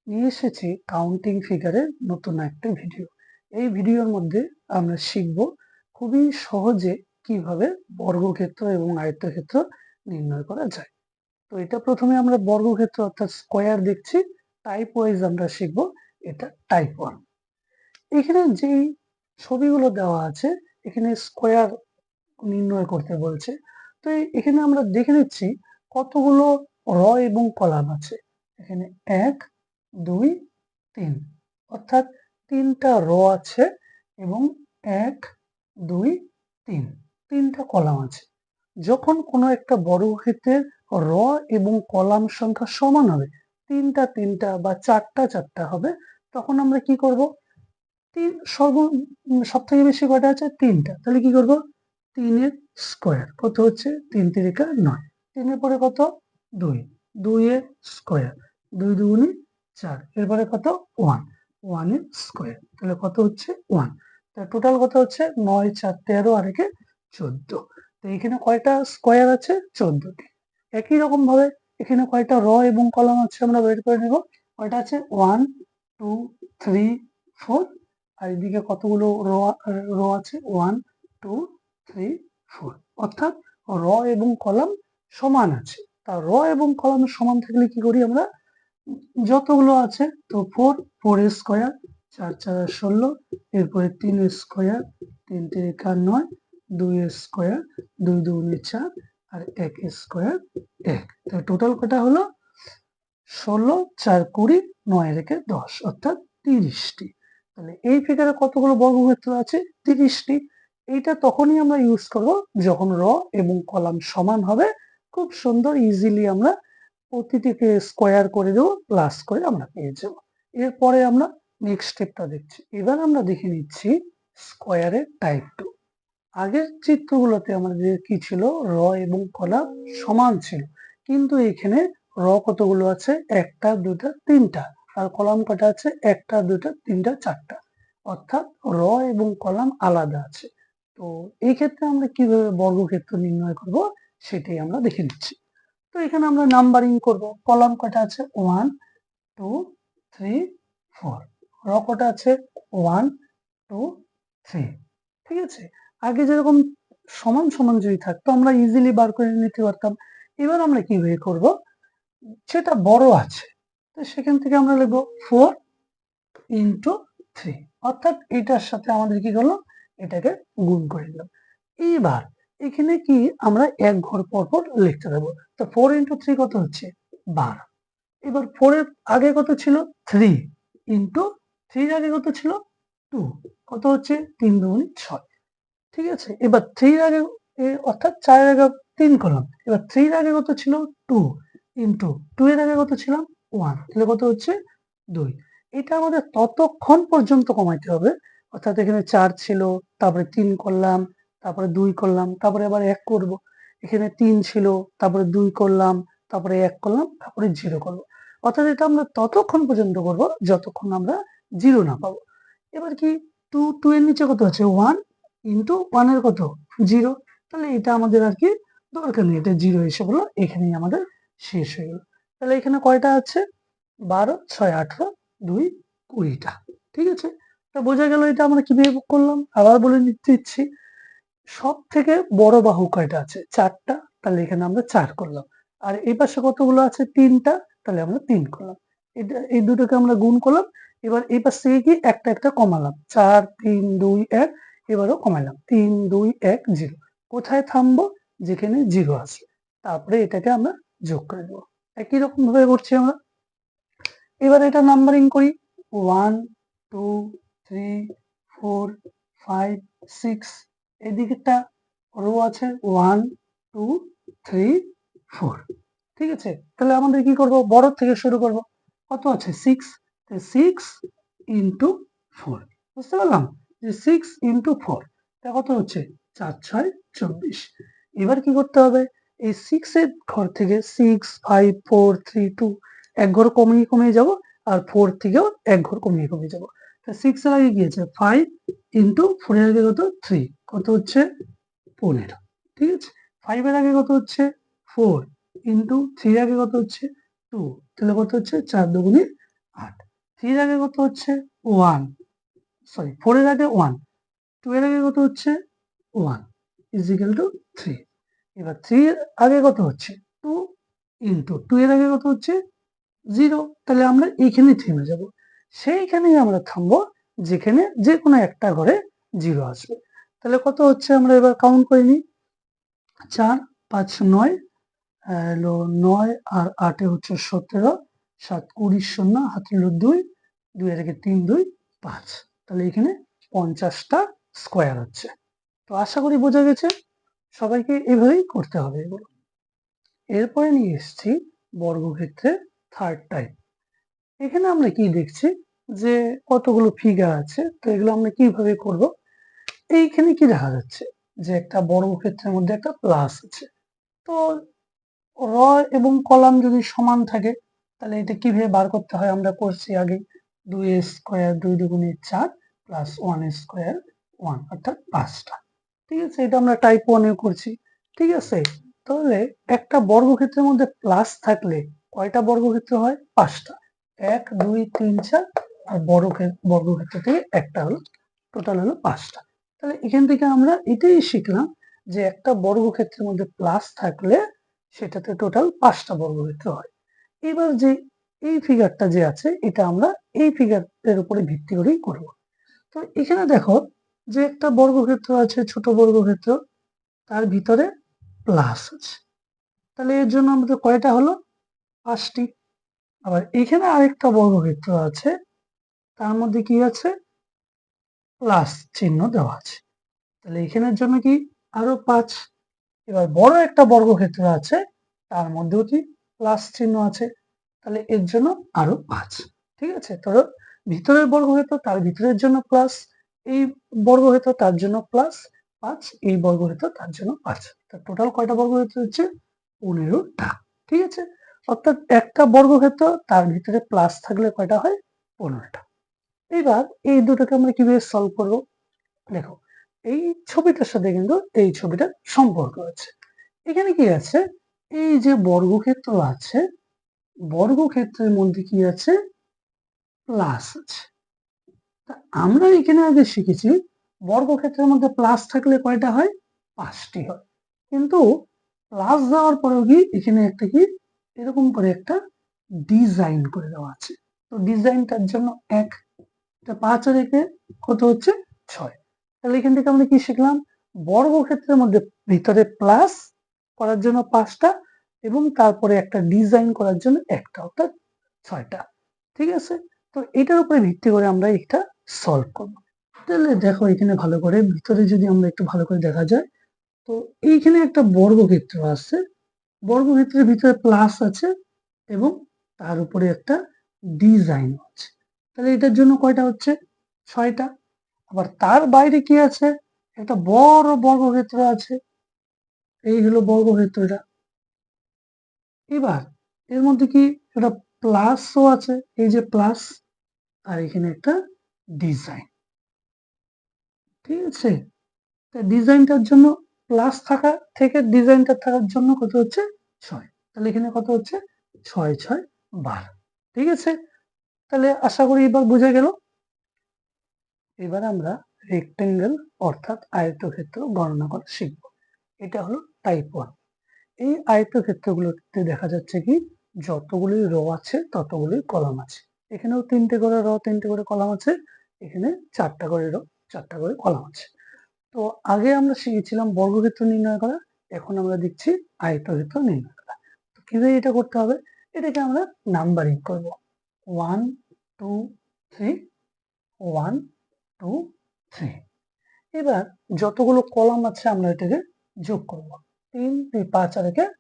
নিয়ে এসেছি কাউন্টিং ফিগারের নতুন একটা ভিডিও। এই ভিডিওর মধ্যে আমরা শিখব খুবই সহজে কিভাবে বর্গক্ষেত্র এবং আয়তক্ষেত্র নির্ণয় করা যায়। তো এটা প্রথমে আমরা বর্গক্ষেত্র অর্থাৎ স্কোয়ার দেখছি, টাইপ ওয়াইজ আমরা শিখব। এটা টাইপ 1। এখানে যেই ছবিগুলো দেওয়া আছে, এখানে স্কোয়ার নির্ণয় করতে বলছে। তো এখানে আমরা দেখে নিচ্ছি কতগুলো র এবং কলাম আছে। এখানে 1, 2, 3, অর্থাৎ 3টা র আছে এবং 1, 2, 3, 3টা কলাম আছে। যখন কোনো একটা বর্গক্ষেত্রের র এবং কলাম সংখ্যা সমান হবে, 3টা 3টা বা 4টা 4টা হবে, তখন আমরা কি করব? সব থেকে বেশি কয়টা আছে? 3টা। তাহলে কি করব? 3 এর স্কোয়ার কত হচ্ছে? 3 3 9। 3 এর পরে কত? 2। 2 এর স্কোয়ার, 2 2 4। এরপরে কত? 1। 1 এর স্কোয়ার, তাহলে কত হচ্ছে? 1। তাহলে টোটাল কত হচ্ছে? 9 4 13 আর একে 14। তো এখানে কয়টা স্কোয়ার আছে? 14টি। একই রকম ভাবে এখানে কয়টা র এবং কলাম আছে আমরা বের করে নেব। কয়টা আছে? 1 2 3 4। আর এদিকে কতগুলো রো আছে? 1 2 3 4। অর্থাৎ র এবং কলাম সমান আছে। তা র এবং কলাম সমান থাকলে কি করি আমরা? যতগুলো আছে, তো 4 4 এর স্কোয়ার, 4 4 16, এরপরে 3 এর স্কোয়ার, 3 3 9, 2 এর স্কোয়ার, 2 2 4, আর 1 এর স্কোয়ার 1। তাহলে টোটাল কটা হলো? 16 4 20, 9 এর 10, অর্থাৎ 30টি। তাহলে এই ফিগারে কতগুলো বর্গক্ষেত্র আছে? 30টি। এইটা তখনই আমরা ইউজ করব যখন র এবং কলাম সমান হবে। খুব সুন্দর ইজিলি আমরা প্রতিটিকে স্কোয়ার করে দেবো, প্লাস করে আমরা পেয়ে যাব। এরপরে আমরা নেক্সট স্টেপটা দেখছি। এবার আমরা দেখে নিচ্ছি স্কোয়ারের টাইপ 2। আগের চিত্রগুলোতে আমাদের কি ছিল? র এবং কলাম সমান ছিল, কিন্তু এখানে র কতগুলো আছে? 1টা 2টা 3টা। আর কলাম কটা আছে? 1টা 2টা 3টা 4টা। অর্থাৎ র এবং কলাম আলাদা আছে। তো এই ক্ষেত্রে আমরা কিভাবে বর্গক্ষেত্র নির্ণয় করব সেটাই আমরা দেখে নিচ্ছি। তো এখানে আমরা নাম্বারিং করব। কলাম কটা আছে? 1 2 3 4। র কটা আছে? 1 2 3। ঠিক আছে। আগে যেরকম সমান সমান যদি থাকতো আমরা ইজিলি বার করে নিতে পারতাম। এবার আমরা কিভাবে করব? সেটা বড় আছে, তো সেখান থেকে আমরা লিখবো 4 ইন্টু 3। অর্থাৎ এটার সাথে আমাদের কি করলো? এটাকে গুণ করে দিলাম। এইবার এখানে কি আমরা এক ঘর পর পর লিখতে দেবো। তো 4 ইন্টু 3 কত হচ্ছে? 12। এবার 4 এর আগে কত ছিল? 3 ইন্টু 3 এর আগে কত ছিল? 2। কত হচ্ছে? 3 2 6। ঠিক আছে। এবার 3 এর আগে অর্থাৎ 4 এর আগে 3 করলাম। এবার 3 এর আগে কত ছিল? 2 ইন্টু 2 এর আগে কত ছিলাম? 1। তাহলে কত হচ্ছে? 2। এটা আমাদের ততক্ষণ পর্যন্ত কমাইতে হবে। অর্থাৎ এখানে 4 ছিল, তারপরে 3 করলাম, তারপরে 2 করলাম, তারপরে আবার 1 করব। এখানে 3 ছিল, তারপরে 2 করলাম, তারপরে 1 করলাম, তারপরে 0 করব। অর্থাৎ এটা আমরা ততক্ষণ পর্যন্ত করব যতক্ষণ আমরা 0 না পাবো। এবার কি 2 এর নিচে কত আছে? 1 ইন্টু 1 এর কত? 0। তাহলে এটা আমাদের আর কি দরকার নেই, এটা 0 এসে বললো, এখানেই আমাদের শেষ হয়ে গেল। তাহলে এখানে কয়টা আছে? 12 6 18 2 20টা। ঠিক আছে। তা বোঝা গেল এটা আমরা কিভাবে করলাম। আবার বলে দিচ্ছি, সব থেকে বড় বাহু কয়টা আছে? 4টা। তাহলে এখানে আমরা 4 করলাম। আর এই পাশে কতগুলো আছে? 3টা। তাহলে আমরা 3 করলাম। এটা এই দুটোকে আমরা গুণ করলাম। এবার এই পাশ থেকে কি একটা একটা কমালাম। 4 3 2 1। এবারও কমালাম 3 2 1 0। কোথায় থামবো? যেখানে 0 আছে। তারপরে এটাকে আমরা যোগ করে দেবো। একই রকম ভাবে করছি আমরা। এবার এটা নাম্বারিং করি। 1 2 3 4 5 6। এদিকেরটা রো আছে 1 2 3 4। ঠিক আছে। তাহলে আমাদের কি করব? বড় থেকে শুরু করব। কত আছে? 6। 6 ইন্টু 4। বুঝতে পারলাম যে 6 ইন্টু 4 তা কত হচ্ছে? 4 6 24। এবার কি করতে হবে? এই 6 এর ঘর থেকে 6 5 4 3 2 এক ঘর কমিয়ে কমিয়ে যাব, আর 4 থেকেও এক ঘর কমিয়ে কমিয়ে যাব। তা 6 এর আগে কি আছে? 5 ইন্টু 4 এর আগে কত? 3। কত হচ্ছে? 15। ঠিক আছে। 5 এর আগে কত হচ্ছে? 4 ইন্টু 3 এর আগে কত হচ্ছে? 2। তাহলে কত হচ্ছে? 4 2 8। 8, 3 এর আগে কত হচ্ছে 1, সরি 4 এর আগে 1, 2 এর আগে কত হচ্ছে 1 ইজ ইকুয়াল টু 3। এবার 3 এর আগে কত হচ্ছে 2 ইন্টু 2 এর আগে কত হচ্ছে 0, তাহলে আমরা এইখানে থেমে যাব। সেইখানেই আমরা থামবো যেখানে যে কোনো একটা ঘরে 0 আসবে। তাহলে কত হচ্ছে আমরা এবার কাউন্ট করে নিই, 4, 5, 9, হলো 9 আর 8 হচ্ছে 17, 7, 20, 0, হাতে হলো 2, 2 এর আগে 3, 2, 5, তাহলে এখানে 50টা স্কোয়ার হচ্ছে। তো আশা করি বোঝা গেছে, সবাইকে এভাবেই করতে হবে এগুলো। এরপরে নিয়ে এসেছি বর্গক্ষেত্রের থার্ড টাইপ। এখানে আমরা কি দেখছি যে কতগুলো ফিগার আছে, তো এগুলো আমরা কিভাবে করব। এইখানে কি দেখা যাচ্ছে যে একটা বর্গক্ষেত্রের মধ্যে একটা প্লাস আছে, তো র এবং কলাম যদি সমান থাকে তাহলে এটা কিভাবে বার করতে হয় আমরা করছি আগে, 2 স্কোয়ার 2 দুগুণে 4 প্লাস 1 স্কোয়ার 1 অর্থাৎ 5টা। ঠিক আছে, এটা আমরা টাইপ 1 এ করছি। ঠিক আছে, তাহলে একটা বর্গক্ষেত্রের মধ্যে প্লাস থাকলে কয়টা বর্গক্ষেত্র হয় 5টা, 1 2 3 4, আর বর্গক্ষেত্র থেকে একটা হলো, টোটাল হলো 5টা। তাহলে এখান থেকে আমরা এটাই শিখলাম যে একটা বর্গক্ষেত্রের মধ্যে প্লাস থাকলে সেটাতে টোটাল 5টা বর্গক্ষেত্র হয়। এবার যে এই ফিগারটা যে আছে এটা আমরা এই ফিগারের উপরে ভিত্তি করেই করব। তো এখানে দেখো যে একটা বর্গক্ষেত্র আছে, ছোট বর্গক্ষেত্র, তার ভিতরে প্লাস আছে, তাহলে এর জন্য আমাদের কয়টা হলো 5টি। আবার এখানে আরেকটা বর্গক্ষেত্র আছে, তার মধ্যে কি আছে প্লাস চিহ্ন দেওয়া আছে, তাহলে এখানের জন্য কি আরো 5। এবার বড় একটা বর্গক্ষেত্র আছে, তার মধ্যেও কি প্লাস চিহ্ন আছে, তাহলে এর জন্য আরো 5। ঠিক আছে, তো ভিতরের বর্গক্ষেত্র তার ভিতরের জন্য প্লাস, এই বর্গক্ষেত্র তার জন্য প্লাস 5, এই বর্গক্ষেত্র তার জন্য 5, টোটাল কয়টা বর্গক্ষেত্র হচ্ছে 15টা। ঠিক আছে, অর্থাৎ একটা বর্গক্ষেত্র তার ভিতরে প্লাস থাকলে কয়টা হয় 15টা। এবার এই দুটোকে আমরা কিভাবে সলভ করব, দেখো এই ছবিটার সাথে কিন্তু এই ছবিটার সম্পর্ক আছে। এখানে কি আছে, এই যে বর্গক্ষেত্র আছে, বর্গক্ষেত্রের মধ্যে কি আছে প্লাস আছে। তা আমরা এখানে আগে শিখেছি বর্গক্ষেত্রের মধ্যে প্লাস থাকলে কয়টা হয় 5টি হয়, কিন্তু প্লাস দেওয়ার পরেও কি এখানে একটা কি এরকম করে একটা ডিজাইন করে দেওয়া আছে, তো ডিজাইনটার জন্য 1, 5 আর 1 কত হচ্ছে 6। তাহলে এখান থেকে আমরা কি শিখলাম, বর্গক্ষেত্রের মধ্যে ভিতরে প্লাস করার জন্য 5টা এবং তারপরে একটা ডিজাইন করার জন্য একটা, অর্থাৎ 6টা। ঠিক আছে, তো এটার উপরে ভিত্তি করে আমরা এটা সলভ করব। তাহলে দেখো এখানে ভালো করে ভিতরে যদি আমরা একটু ভালো করে দেখা যায়, তো এইখানে একটা বর্গক্ষেত্র আছে, বর্গক্ষেত্রের ভিতরে প্লাস আছে এবং তার উপরে একটা ডিজাইন আছে, তাহলে এটার জন্য কয়টা হচ্ছে 6টা। আবার তার বাইরে কি আছে, একটা বড় বর্গক্ষেত্র আছে, এই হলো বর্গক্ষেত্রটা। এবার এর মধ্যে কি একটা প্লাসও আছে, এই যে প্লাস, আর এখানে একটা ডিজাইন। ঠিক আছে, ডিজাইনটার জন্য প্লাস থাকা থেকে ডিজাইনটা থাকার জন্য কত হচ্ছে 6, তাহলে এখানে কত হচ্ছে 6 6 12। ঠিক আছে, তাহলে আশা করি এবার বোঝা গেল। এবার আমরা রেক্টেঙ্গেল অর্থাৎ আয়তক্ষেত্র গণনা করা শিখব। এটা হলো টাইপ 1। এই আয়তক্ষেত্রগুলোতে দেখা যাচ্ছে কি যতগুলি রো আছে ততগুলি কলাম আছে, এখানেও 3টে করে রো 3টে করে কলাম আছে, এখানে 4টা করে রো 4টা করে কলাম আছে। তো আগে আমরা শিখেছিলাম বর্গক্ষেত্র নির্ণয় করা, এখন আমরা দেখছি আয়তক্ষেত্র নির্ণয় করা। তো কিভাবে এটা করতে হবে, এটাকে আমরা নাম্বারিং করব, 1 2 3 1 2 3। এবার যতগুলো কলাম আছে আমরা এটাকে যোগ করব, 3 2 5 আর 1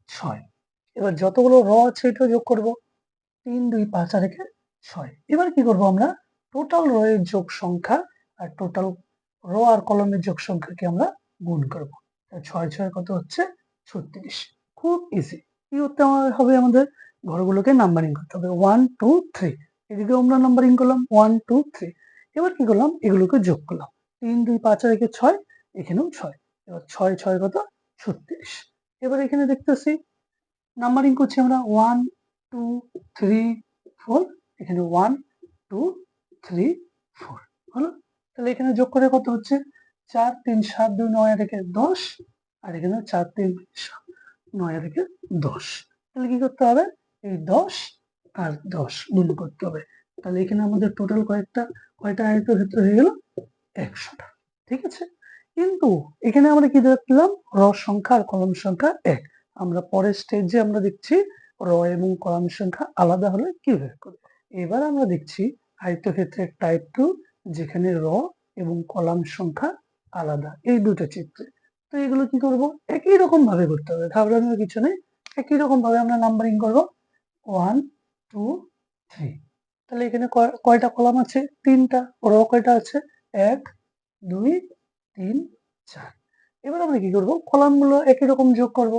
6। এবার যতগুলো র আছে এটা যোগ করব, 3 2 5 আর 1 6। এবার কি করব আমরা টোটাল রো এর যোগ সংখ্যা আর টোটাল রো আর কলামের যোগ সংখ্যাকে আমরা গুণ করব, 6 6 কত হচ্ছে 36। খুব ইজি। কি করতে হবে, আমাদের ঘরগুলোকে নাম্বারিং করতে হবে, 1 2 3, এদিকে আমরা নাম্বারিং করলাম 1 2 3। এবার কি করলাম এগুলোকে যোগ করলাম, 3 2 5 আর 1 6, এখানেও 6, এবার 6 6 কত 36। এবার এখানে দেখতেছি নাম্বারিং করছি আমরা 1 2 3 4 এখানে 1 2 3 4 হলো। তাহলে এখানে যোগ করে কত হচ্ছে 4 3 7 2 9 আর একে 10, আর এখানে 4 3 9 আর একে 10। তাহলে কি করতে হবে এই 10 আর 10 গুণ করতে হবে। তাহলে এখানে আমাদের টোটাল কয়টা আয়তক্ষেত্র হয়ে গেল 100টা। ঠিক আছে, কিন্তু এখানে আমরা কি দেখলাম র সংখ্যা আর কলাম সংখ্যা এক। আমরা পরের স্টেজে আমরা দেখছি র এবং কলাম সংখ্যা আলাদা হলে কিভাবে করব। এবার আমরা দেখছি আয়তক্ষেত্রের টাইপ 2, যেখানে র এবং কলাম সংখ্যা আলাদা, এই দুটো চিত্রে। তো এগুলো কি করব একই রকম ভাবে করতে হবে, ঘাবড়ানোর কিছু নেই। একই রকম ভাবে আমরা নাম্বারিং করব 1 2 3। তাহলে এখানে কয়টা কলাম আছে 3টা, র কয়টা আছে 1 2 3 4। এবার আমরা কি করব কলামগুলো একই রকম যোগ করব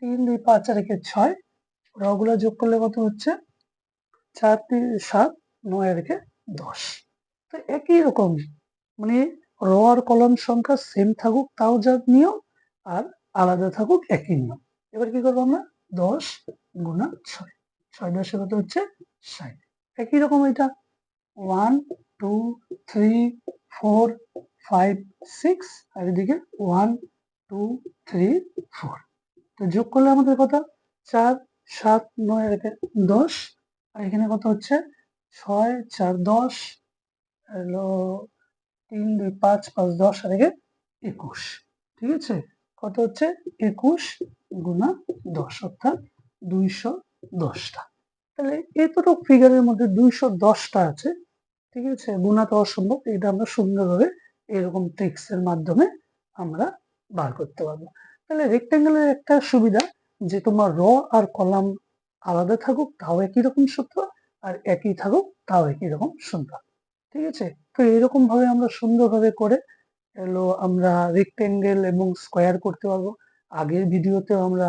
3 2 5 আর 1 6, র গুলো যোগ করলে কত হচ্ছে 4 3 7 9 আর 1 10। তো একই রকম, মানে র আর কলাম সংখ্যা সেম থাকুক তাও যা নিয়ম, আর আলাদা থাকুক একই নিয়ম। এবার কি করবো আমরা 10 গুণা 6, 6 10 কত হচ্ছে 60। একই রকম এটা 1 2 3 4 5 6, আর এদিকে 1 2 3 4। তো যোগ করলে আমাদের কত 4 7 9 আর 10, আর এখানে কত হচ্ছে 6 4 10 হলো 3 2 5 5 10 আর 21। ঠিক আছে, কত হচ্ছে 21 গুণা 10 অর্থাৎ 210টা। তাহলে এতটুকু ফিগারের মধ্যে 210টা আছে। ঠিক আছে, গুণা তো অসম্ভব, এটা আমরা সুন্দরভাবে এরকম ট্রিক্স এর মাধ্যমে আমরা বার করতে পারবো। তাহলে রেক্টেঙ্গেলের একটা সুবিধা যে তোমার র আর কলাম আলাদা থাকুক তাও একই রকম সূত্র, আর একই থাকুক তাও একই রকম সূত্র। ঠিক আছে, তো এরকম ভাবে আমরা সুন্দরভাবে করে আমরা রেক্টেঙ্গেল এবং স্কোয়ার করতে পারবো। আগের ভিডিওতেও আমরা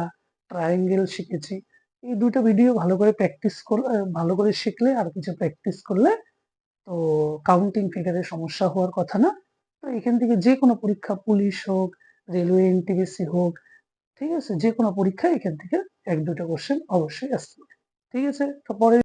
ট্রায়াঙ্গেল শিখেছি। এই দুটো ভিডিও ভালো করে প্র্যাকটিস করলে, ভালো করে শিখলে আর কিছু প্র্যাকটিস করলে তো কাউন্টিং ফিগারের সমস্যা হওয়ার কথা না। তো এখান থেকে যে কোনো পরীক্ষা, পুলিশ হোক, রেলওয়ে এনটিপিসি হোক, ঠিক আছে, যে কোনো পরীক্ষা এখান থেকে 1 2টা কোশ্চেন অবশ্যই আসতে পারে। ঠিক আছে, তো পরে